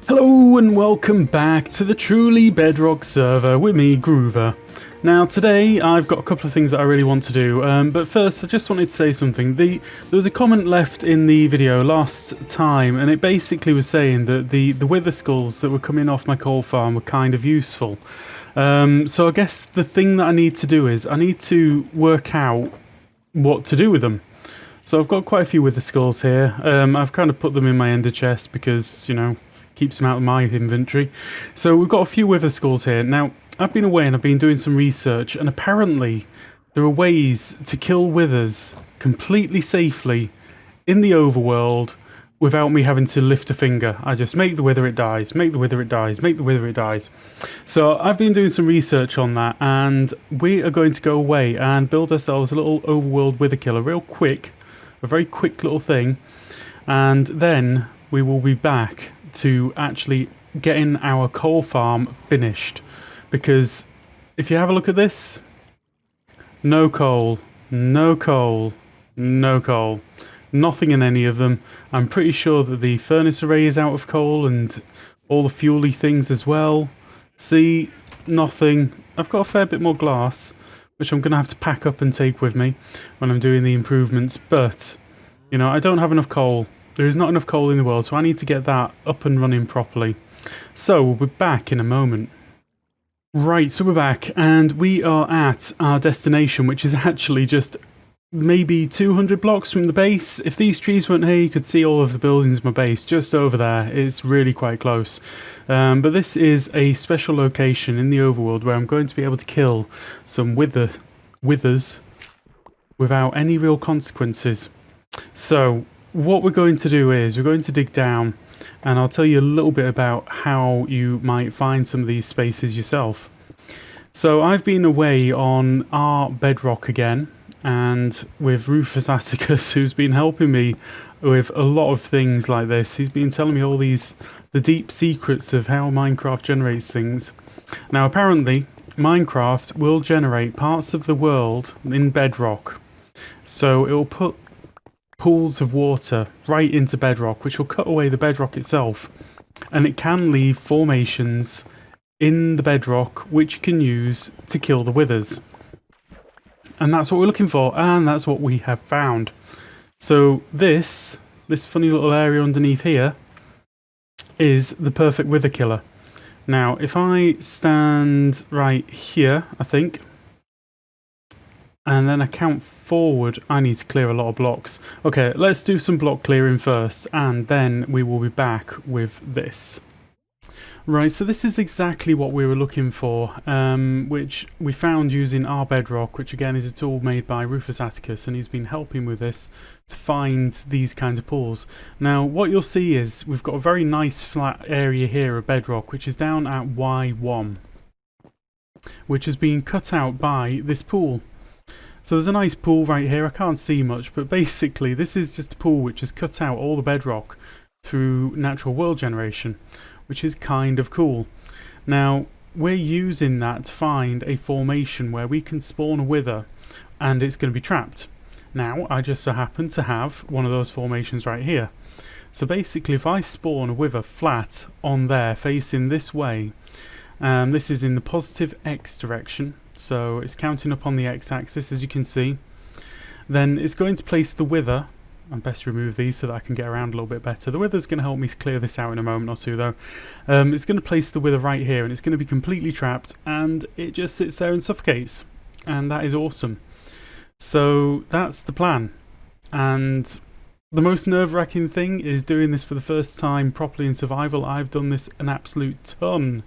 Hello and welcome back to the Truly Bedrock server with me, Groover. Now today I've got a couple of things that I really want to do, but first I just wanted to say something. There was a comment left in the video last time and it basically was saying that the wither skulls that were coming off my coal farm were kind of useful. So I guess the thing that I need to do is I need to work out what to do with them. So I've got quite a few wither skulls here. I've kind of put them in my ender chest because, you know, keeps them out of my inventory. So we've got a few wither skulls here. Now, I've been away and I've been doing some research, and apparently there are ways to kill withers completely safely in the overworld without me having to lift a finger. I just make the wither, it dies, make the wither, it dies, make the wither, it dies. So I've been doing some research on that, and we are going to go away and build ourselves a little overworld wither killer real quick, a very quick little thing, and then we will be back to actually getting our coal farm finished. Because if you have a look at this, no coal, no coal, no coal, nothing in any of them. I'm pretty sure that the furnace array is out of coal and all the fuely things as well. See, nothing. I've got a fair bit more glass, which I'm going to have to pack up and take with me when I'm doing the improvements, but, you know, I don't have enough coal. There is not enough coal in the world, so I need to get that up and running properly. So, we'll be back in a moment. Right, so we're back, and we are at our destination, which is actually just maybe 200 blocks from the base. If these trees weren't here, you could see all of the buildings of my base just over there. It's really quite close. But this is a special location in the overworld where I'm going to be able to kill some withers without any real consequences. So, what we're going to do is we're going to dig down, and I'll tell you a little bit about how you might find some of these spaces yourself. So I've been away on our bedrock again, and with Rufus Atticus, who's been helping me with a lot of things like this. He's been telling me all the deep secrets of how Minecraft generates things. Now apparently Minecraft will generate parts of the world in bedrock, so it will put pools of water right into bedrock, which will cut away the bedrock itself, and it can leave formations in the bedrock which you can use to kill the withers. And that's what we're looking for, and that's what we have found. So this funny little area underneath here is the perfect wither killer. Now if I stand right here, I think, and then I count forward, I need to clear a lot of blocks. Okay, let's do some block clearing first, and then we will be back with this. Right, so this is exactly what we were looking for, which we found using our bedrock, which again is a tool made by Rufus Atticus, and he's been helping with this to find these kinds of pools. Now, what you'll see is we've got a very nice flat area here of bedrock, which is down at Y1, which has been cut out by this pool. So there's a nice pool right here. I can't see much, but basically this is just a pool which has cut out all the bedrock through natural world generation, which is kind of cool. Now, we're using that to find a formation where we can spawn a wither, and it's going to be trapped. Now, I just so happen to have one of those formations right here. So basically, if I spawn a wither flat on there, facing this way, this is in the positive X direction, so it's counting up on the X-axis, as you can see. Then it's going to place the wither. I best remove these so that I can get around a little bit better. The wither's going to help me clear this out in a moment or two, though. It's going to place the wither right here, and it's going to be completely trapped, and it just sits there and suffocates. And that is awesome. So that's the plan. And the most nerve-wracking thing is doing this for the first time properly in survival. I've done this an absolute ton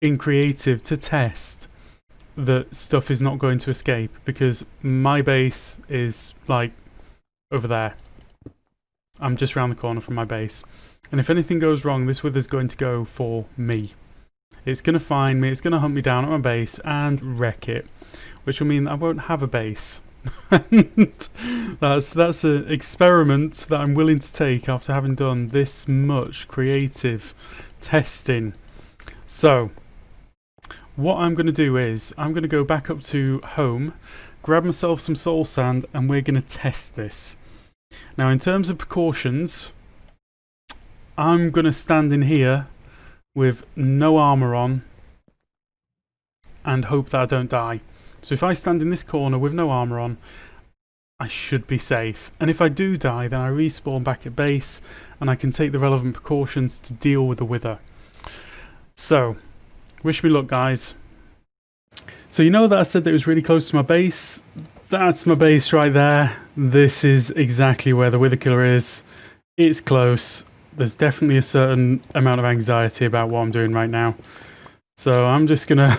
in creative to test that stuff is not going to escape, because my base is like over there. I'm just around the corner from my base, and if anything goes wrong, this wither's going to go for me. It's going to find me, it's going to hunt me down at my base and wreck it, which will mean that I won't have a base. And that's an experiment that I'm willing to take after having done this much creative testing. So what I'm going to do is I'm going to go back up to home, grab myself some soul sand, and we're going to test this. Now, in terms of precautions, I'm going to stand in here with no armor on and hope that I don't die. So if I stand in this corner with no armor on, I should be safe. And if I do die, then I respawn back at base and I can take the relevant precautions to deal with the wither. So, wish me luck, guys. So you know that I said that it was really close to my base? That's my base right there. This is exactly where the Wither Killer is. It's close. There's definitely a certain amount of anxiety about what I'm doing right now. So I'm just gonna...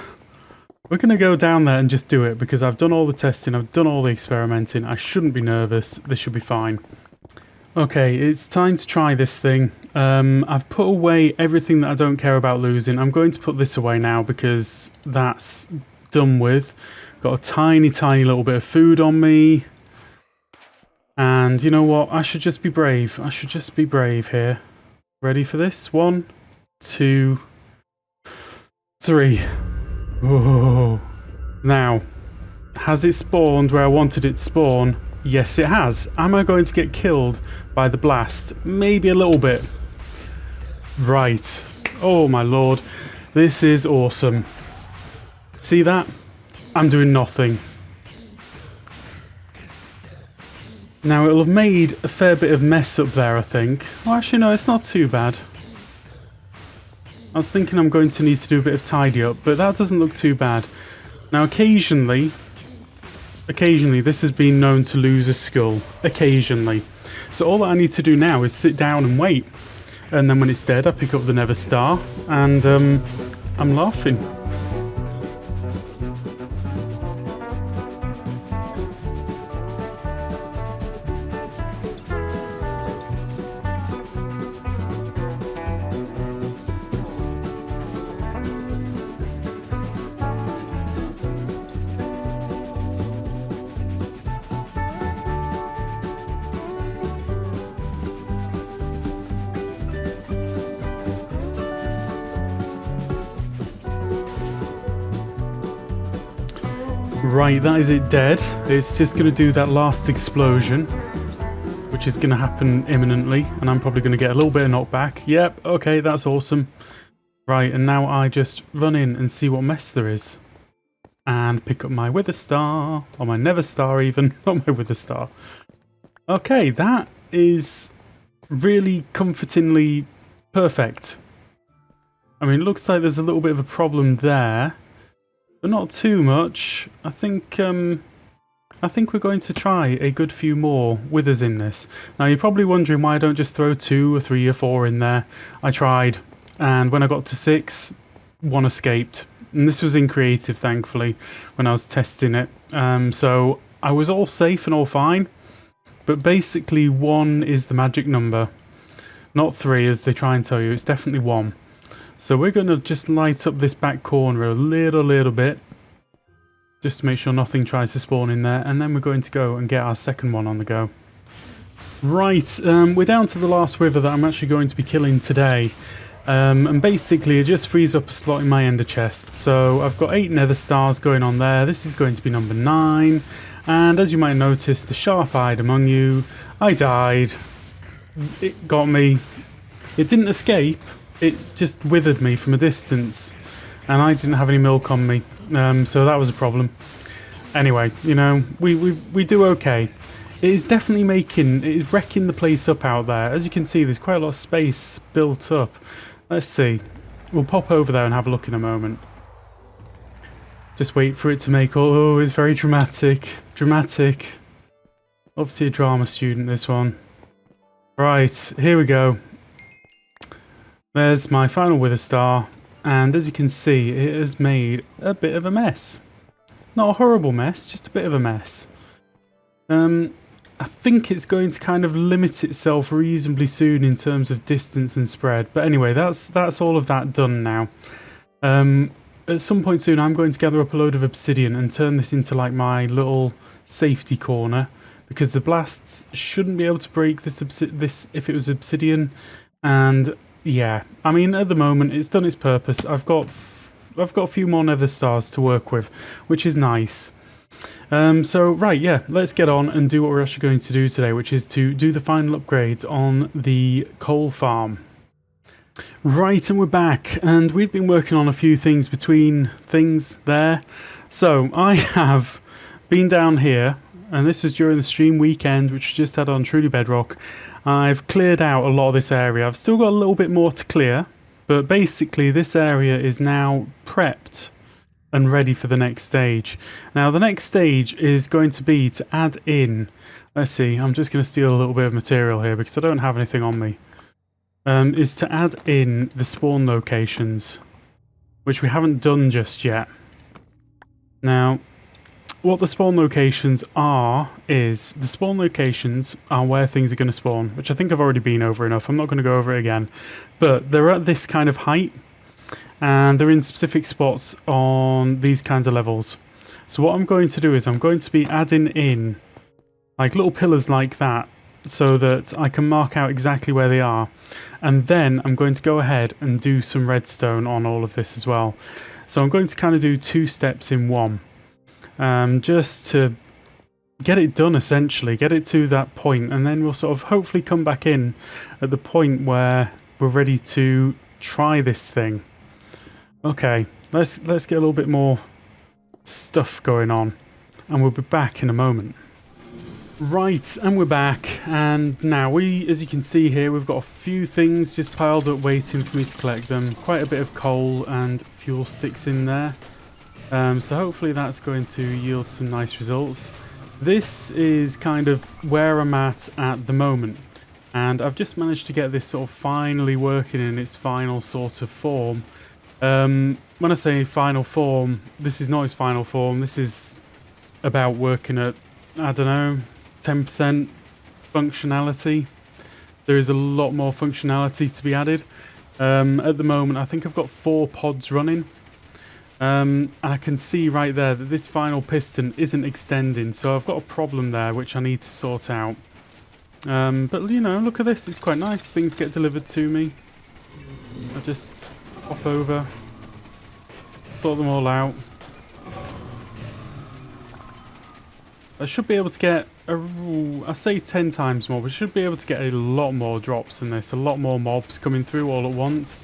We're gonna go down there and just do it, because I've done all the testing, I've done all the experimenting. I shouldn't be nervous. This should be fine. Okay, it's time to try this thing. I've put away everything that I don't care about losing. I'm going to put this away now because that's done with. Got a tiny, tiny little bit of food on me. And you know what? I should just be brave. I should just be brave here. Ready for this? 1, 2, 3. Whoa. Now, has it spawned where I wanted it to spawn? Yes, it has. Am I going to get killed by the blast? Maybe a little bit. Right. Oh my lord. This is awesome. See that? I'm doing nothing. Now it'll have made a fair bit of mess up there, I think. Oh, actually no, it's not too bad. I was thinking I'm going to need to do a bit of tidy up, but that doesn't look too bad. Now occasionally this has been known to lose a skull. Occasionally. So all that I need to do now is sit down and wait. And then when it's dead, I pick up the Nether Star, and I'm laughing. Right, that is it dead. It's just going to do that last explosion, which is going to happen imminently, and I'm probably going to get a little bit of knockback. Yep, okay, that's awesome. Right, and now I just run in and see what mess there is. And pick up my Wither Star, or my Nether Star even, not my Wither Star. Okay, that is really comfortingly perfect. I mean, it looks like there's a little bit of a problem there. But not too much. I think we're going to try a good few more withers in this. Now you're probably wondering why I don't just throw 2 or 3 or 4 in there. I tried, and when I got to 6, 1 escaped. And this was in creative, thankfully, when I was testing it. So I was all safe and all fine. But basically 1 is the magic number. Not 3 as they try and tell you, it's definitely 1. So we're going to just light up this back corner a little bit, just to make sure nothing tries to spawn in there, and then we're going to go and get our second one on the go. Right, we're down to the last wither that I'm actually going to be killing today, and basically it just frees up a slot in my ender chest. So I've got 8 nether stars going on there. This is going to be number 9, and as you might notice, the sharp-eyed among you, I died. It got me. It didn't escape. It just withered me from a distance, and I didn't have any milk on me, so that was a problem. Anyway, you know, we do okay. It is definitely wrecking the place up out there. As you can see, there's quite a lot of space built up. Let's see. We'll pop over there and have a look in a moment. Just wait for it to make oh, it's very dramatic. Dramatic. Obviously a drama student, this one. Right, here we go. There's my final Wither Star, and as you can see, it has made a bit of a mess. Not a horrible mess, just a bit of a mess. I think it's going to kind of limit itself reasonably soon in terms of distance and spread. But anyway, that's all of that done now. At some point soon, I'm going to gather up a load of obsidian and turn this into like my little safety corner, because the blasts shouldn't be able to break this if it was obsidian. And yeah, I mean, at the moment, it's done its purpose. I've got a few more nether stars to work with, which is nice. So, right, yeah, let's get on and do what we're actually going to do today, which is to do the final upgrades on the coal farm. Right, and we're back, and we've been working on a few things between things there. So, I have been down here, and this was during the stream weekend, which we just had on Truly Bedrock. I've cleared out a lot of this area. I've still got a little bit more to clear, but basically this area is now prepped and ready for the next stage. Now, the next stage is going to be to add in... Let's see, I'm just going to steal a little bit of material here because I don't have anything on me. Is to add in the spawn locations, which we haven't done just yet. Now, what the spawn locations are is, the spawn locations are where things are going to spawn, which I think I've already been over enough. I'm not going to go over it again. But they're at this kind of height, and they're in specific spots on these kinds of levels. So what I'm going to do is I'm going to be adding in like little pillars like that, so that I can mark out exactly where they are. And then I'm going to go ahead and do some redstone on all of this as well. So I'm going to kind of do 2 steps in one. Just to get it done, essentially. Get it to that point, and then we'll sort of hopefully come back in at the point where we're ready to try this thing. Okay, let's get a little bit more stuff going on, and we'll be back in a moment. Right, and we're back, and now as you can see here, we've got a few things just piled up waiting for me to collect them. Quite a bit of coal and fuel sticks in there. So hopefully that's going to yield some nice results. This is kind of where I'm at the moment, and I've just managed to get this sort of finally working in its final sort of form. When I say final form, this is not its final form. This is about working at, I don't know, 10% functionality. There is a lot more functionality to be added. At the moment, I think I've got 4 pods running. And I can see right there that this final piston isn't extending, so I've got a problem there which I need to sort out. But you know, look at this, it's quite nice. Things get delivered to me. I just hop over, sort them all out. I should be able to get, I say 10 times more, but I should be able to get a lot more drops than this, a lot more mobs coming through all at once.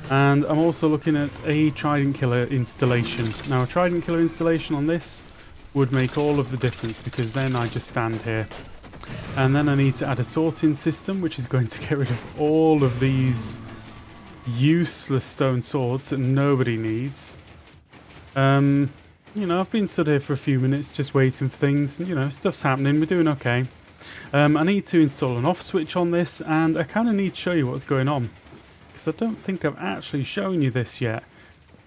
And I'm also looking at a Trident Killer installation. Now, a Trident Killer installation on this would make all of the difference, because then I just stand here. And then I need to add a sorting system, which is going to get rid of all of these useless stone swords that nobody needs. You know, I've been stood here for a few minutes just waiting for things. You know, stuff's happening. We're doing okay. I need to install an off switch on this, and I kind of need to show you what's going on, because I don't think I've actually shown you this yet.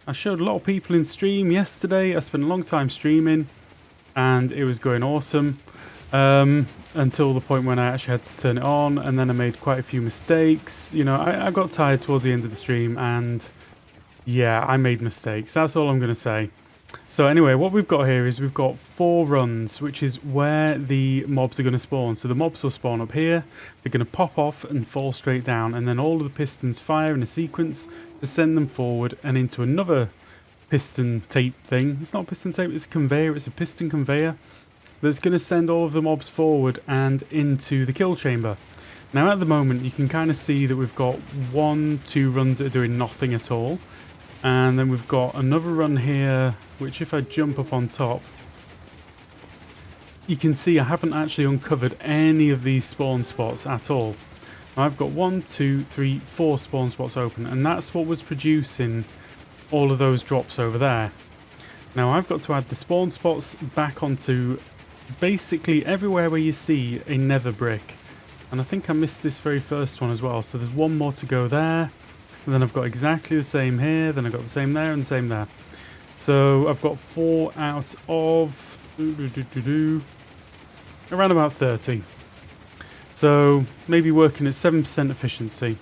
I showed a lot of people in stream yesterday. I spent a long time streaming, and it was going awesome. Until the point when I actually had to turn it on, and then I made quite a few mistakes. You know, I got tired towards the end of the stream, and yeah, I made mistakes. That's all I'm going to say. So anyway, what we've got here is we've got 4 runs, which is where the mobs are going to spawn. So the mobs will spawn up here, they're going to pop off and fall straight down, and then all of the pistons fire in a sequence to send them forward and into another piston tape thing. It's not a piston tape, it's a conveyor, it's a piston conveyor that's going to send all of the mobs forward and into the kill chamber. Now at the moment you can kind of see that we've got 2 runs that are doing nothing at all. And then we've got another run here, which if I jump up on top, you can see I haven't actually uncovered any of these spawn spots at all. I've got 1, 2, 3, 4 spawn spots open, and that's what was producing all of those drops over there. Now I've got to add the spawn spots back onto basically everywhere where you see a nether brick. And I think I missed this very first one as well, so there's 1 more to go there. And then I've got exactly the same here, then I've got the same there and the same there. So I've got 4 out of around about 30. So maybe working at 7% efficiency.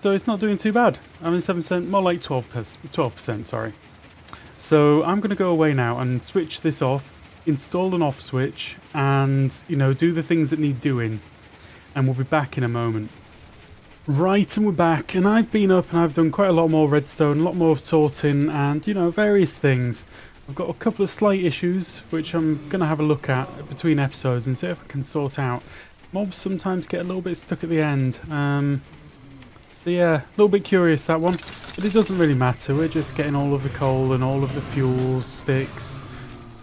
So it's not doing too bad. I mean 7%, more like 12%, sorry. So I'm going to go away now and switch this off, install an off switch, and you know, do the things that need doing. And we'll be back in a moment. Right, and we're back, and I've been up and I've done quite a lot more redstone, a lot more sorting, and you know, various things. I've got a couple of slight issues which I'm going to have a look at between episodes and see if I can sort out. Mobs sometimes get a little bit stuck at the end. Let's So yeah, a little bit curious that one, but it doesn't really matter. We're just getting all of the coal and all of the fuel sticks.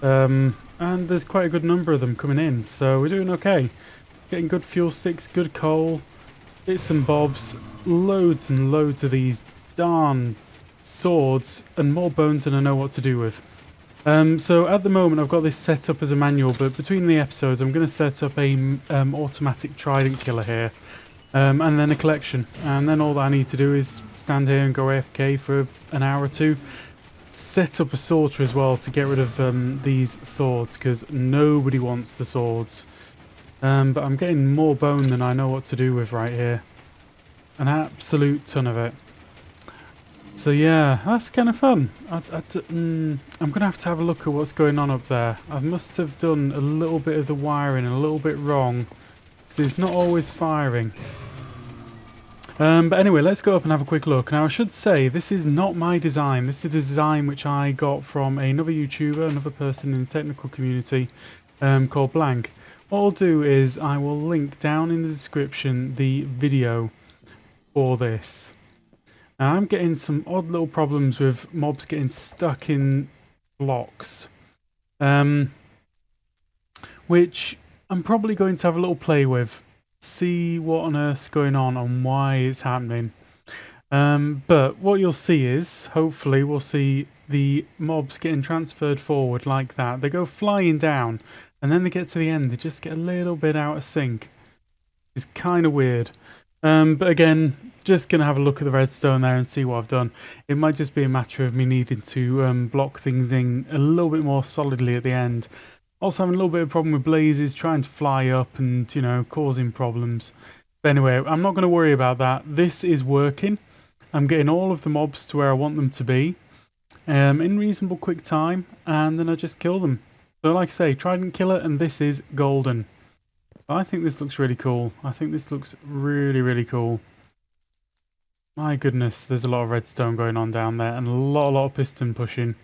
And there's quite a good number of them coming in, so we're doing okay. Getting good fuel sticks, good coal, bits and bobs, loads and loads of these darn swords, and more bones than I know what to do with. So at the moment I've got this set up as a manual, but between the episodes I'm going to set up a automatic trident killer here, and then a collection, and then all that I need to do is stand here and go AFK for an hour or two. Set up a sorter as well to get rid of these swords, because nobody wants the swords. But I'm getting more bone than I know what to do with right here. An absolute ton of it. So yeah, that's kind of fun. I'm going to have a look at what's going on up there. I must have done a little bit of the wiring a little bit wrong, because it's not always firing. But anyway, let's go up and have a quick look. Now I should say, this is not my design. This is a design which I got from another YouTuber, another person in the technical community, called Blank. What I'll do is I will link down in the description the video for this. Now I'm getting some odd little problems with mobs getting stuck in blocks, which I'm probably going to have a little play with, see what on earth's going on and why it's happening. But what you'll see is, hopefully we'll see the mobs getting transferred forward like that. They go flying down, and then they get to the end, they just get a little bit out of sync. It's kind of weird. But again, just going to have a look at the redstone there and see what I've done. It might just be a matter of me needing to block things in a little bit more solidly at the end. Also having a little bit of problem with blazes, trying to fly up and, you know, causing problems. But anyway, I'm not going to worry about that. This is working. I'm getting all of the mobs to where I want them to be in reasonable quick time, and then I just kill them. So like I say, trident killer, and this is golden. I think this looks really cool. I think this looks really, really cool. My goodness, there's a lot of redstone going on down there, and a lot of piston pushing.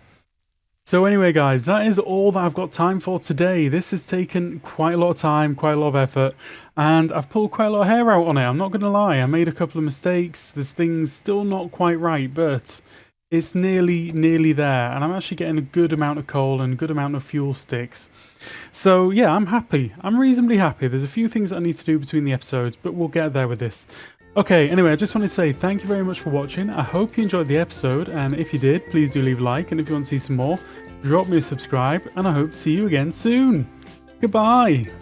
So anyway guys, that is all that I've got time for today. This has taken quite a lot of time, quite a lot of effort, and I've pulled quite a lot of hair out on it, I'm not going to lie. I made a couple of mistakes, there's things still not quite right, but it's nearly there, and I'm actually getting a good amount of coal and a good amount of fuel sticks. So yeah, I'm happy. I'm reasonably happy. There's a few things that I need to do between the episodes, but we'll get there with this. Okay, anyway, I just want to say thank you very much for watching. I hope you enjoyed the episode, and if you did, please do leave a like, and if you want to see some more, drop me a subscribe, and I hope to see you again soon. Goodbye!